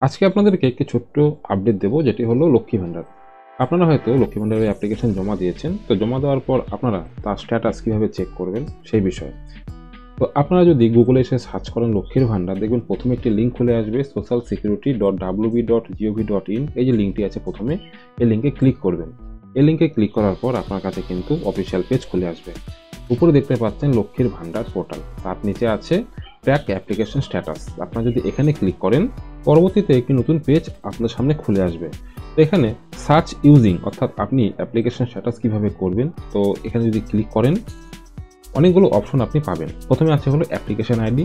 আজকে আপনাদেরকে একটি ছোট্ট আপডেট দেব, যেটি হলো লক্ষ্মী ভান্ডার। আপনারা হয়তো লক্ষ্মী ভান্ডারের অ্যাপ্লিকেশন জমা দিয়েছেন, তো জমা দেওয়ার পর আপনারা তার স্ট্যাটাস কিভাবে চেক করবেন সেই বিষয়ে। তো আপনারা যদি গুগলে এসে সার্চ করেন লক্ষ্মীর ভান্ডার, দেখবেন প্রথমে একটি লিঙ্ক খুলে আসবে socialsecurity.wb.gov.in। এই যে লিঙ্কটি আছে প্রথমে, এই লিঙ্কে ক্লিক করবেন। এই লিঙ্কে ক্লিক করার পর আপনার কাছে কিন্তু অফিসিয়াল পেজ খুলে আসবে। উপরে দেখতে পাচ্ছেন লক্ষ্মীর ভান্ডার পোর্টাল, তার নিচে আছে ট্র্যাক অ্যাপ্লিকেশন স্ট্যাটাস। আপনারা যদি এখানে ক্লিক করেন, পরবর্তীতে একটি নতুন পেজ আপনার সামনে খুলে আসবে। তো এখানে সার্চ ইউজিং, অর্থাৎ আপনি অ্যাপ্লিকেশন স্ট্যাটাস কিভাবে করবেন, তো এখানে যদি ক্লিক করেন অনেকগুলো অপশন আপনি পাবেন। প্রথমে আছে হলো অ্যাপ্লিকেশন আইডি।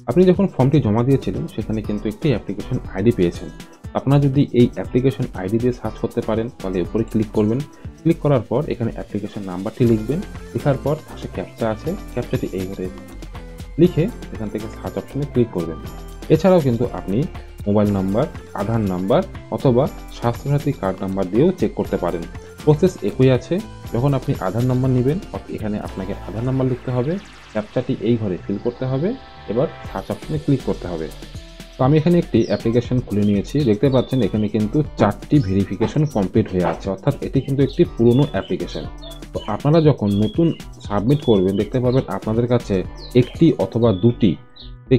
আপনি যখন ফর্মটি জমা দিয়েছিলেন সেখানে কিন্তু একটি অ্যাপ্লিকেশন আইডি পেয়েছেন। আপনারা যদি এই অ্যাপ্লিকেশন আইডি দিয়ে সার্চ করতে পারেন তাহলে উপরে ক্লিক করবেন। ক্লিক করার পর এখানে অ্যাপ্লিকেশন নাম্বারটি লিখবেন। লেখার পর পাশে ক্যাপচা আছে, ক্যাপচাটি এইভাবে লিখে এখান থেকে সার্চ অপশনে ক্লিক করবেন। এছাড়াও কিন্তু আপনি মোবাইল নাম্বার, আধার নাম্বার অথবা স্বাস্থ্যসাথী কার্ড নাম্বার দিয়েও চেক করতে পারেন। প্রসেস একই আছে। যখন আপনি আধার নাম্বার নেবেন, এখানে আপনাকে আধার নাম্বার লিখতে হবে, ক্যাপচাটি এই ঘরে ফিল করতে হবে, এবার সার্চ অপশনে ক্লিক করতে হবে। তো আমি এখানে একটি অ্যাপ্লিকেশন খুলে নিয়েছি। দেখতে পাচ্ছেন এখানে কিন্তু 4টি ভেরিফিকেশন কমপ্লিট হয়ে আছে, অর্থাৎ এটি কিন্তু একটি পুরনো অ্যাপ্লিকেশন। তো আপনারা যখন নতুন সাবমিট করবেন দেখতে পাবেন আপনাদের কাছে একটি অথবা দুটি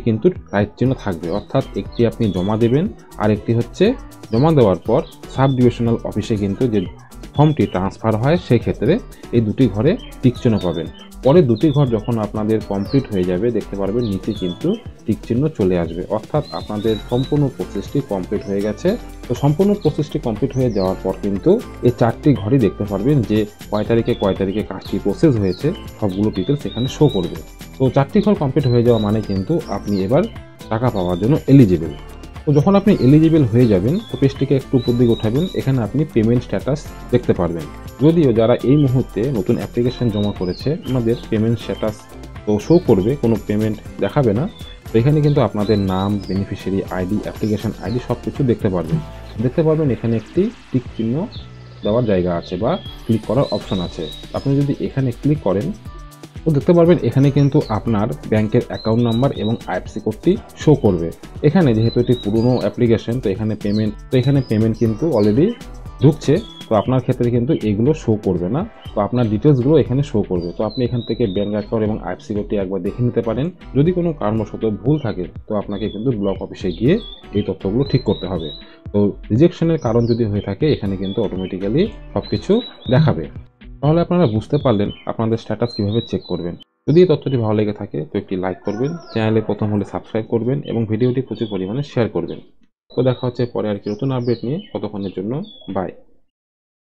কিন্তু রাইট চিহ্ন থাকবে, অর্থাৎ একটি আপনি জমা দেবেন আর একটি হচ্ছে জমা দেওয়ার পর সাব ডিভিশনাল অফিসে কিন্তু যে ফর্মটি ট্রান্সফার হয় সেই ক্ষেত্রে এই দুটি ঘরে টিক চিহ্ন পাবেন। পরে দুটি ঘর যখন আপনাদের কমপ্লিট হয়ে যাবে দেখতে পারবেন নিচে কিন্তু টিক চিহ্ন চলে আসবে, অর্থাৎ আপনাদের সম্পূর্ণ প্রসেসটি কমপ্লিট হয়ে গেছে। তো সম্পূর্ণ প্রসেসটি কমপ্লিট হয়ে যাওয়ার পর কিন্তু এই 4টি ঘরই দেখতে পারবেন যে কয় তারিখে কাজটি প্রসেস হয়েছে, সবগুলো ডিটেলস এখানে শো করবে। তো 4টি ঘর কমপ্লিট হয়ে যাওয়া মানে কিন্তু আপনি এবার টাকা পাওয়ার জন্য এলিজিবল। তো যখন আপনি এলিজিবল হয়ে যাবেন তো পেজটিকে একটু উপর দিকে উঠাবেন, এখানে আপনি পেমেন্ট স্ট্যাটাস দেখতে পারবেন। যদিও যারা এই মুহূর্তে নতুন অ্যাপ্লিকেশন জমা করেছে আমাদের পেমেন্ট স্ট্যাটাস তো শো করবে, কোনো পেমেন্ট দেখাবে না। তো এখানে কিন্তু আপনাদের নাম, বেনিফিশিয়ারি আইডি, অ্যাপ্লিকেশন আইডি সব কিছু দেখতে পারবেন। এখানে একটি টিক চিহ্ন দেওয়ার জায়গা আছে বা ক্লিক করার অপশন আছে। আপনি যদি এখানে ক্লিক করেন তো দেখতে পারবেন এখানে কিন্তু আপনার ব্যাংকের অ্যাকাউন্ট নাম্বার এবং আইএফএসসি কোডটি শো করবে। এখানে যেহেতু এটি পুরনো অ্যাপ্লিকেশন তো এখানে পেমেন্ট কিন্তু অলরেডি ঢুকছে। তো আপনার ক্ষেত্রে কিন্তু এগুলো শো করবে না, তো আপনার ডিটেলসগুলো এখানে শো করবে। তো আপনি এখান থেকে ব্যাংক অ্যাকাউন্ট এবং আইএফএসসি কোডটি একবার দেখে নিতে পারেন। যদি কোনো কারণবশত ভুল থাকে তো আপনাকে কিন্তু ব্লক অফিসে গিয়ে এই তথ্যগুলো ঠিক করতে হবে। তো রিজেকশনের কারণ যদি হয়ে থাকে এখানে কিন্তু অটোমেটিক্যালি সব কিছু দেখাবে। তাহলে আপনারা বুঝতে পারলেন আপনাদের স্ট্যাটাস কিভাবে চেক করবেন। যদি এই তথ্যটি ভালো লেগে থাকে তো একটি লাইক করবেন, চ্যানেলে প্রথম হলে সাবস্ক্রাইব করবেন এবং ভিডিওটি প্রচুর পরিমাণে শেয়ার করবেন। তো দেখা হচ্ছে পরে আর কি নতুন আপডেট নিয়ে। ততক্ষণের জন্য বাই।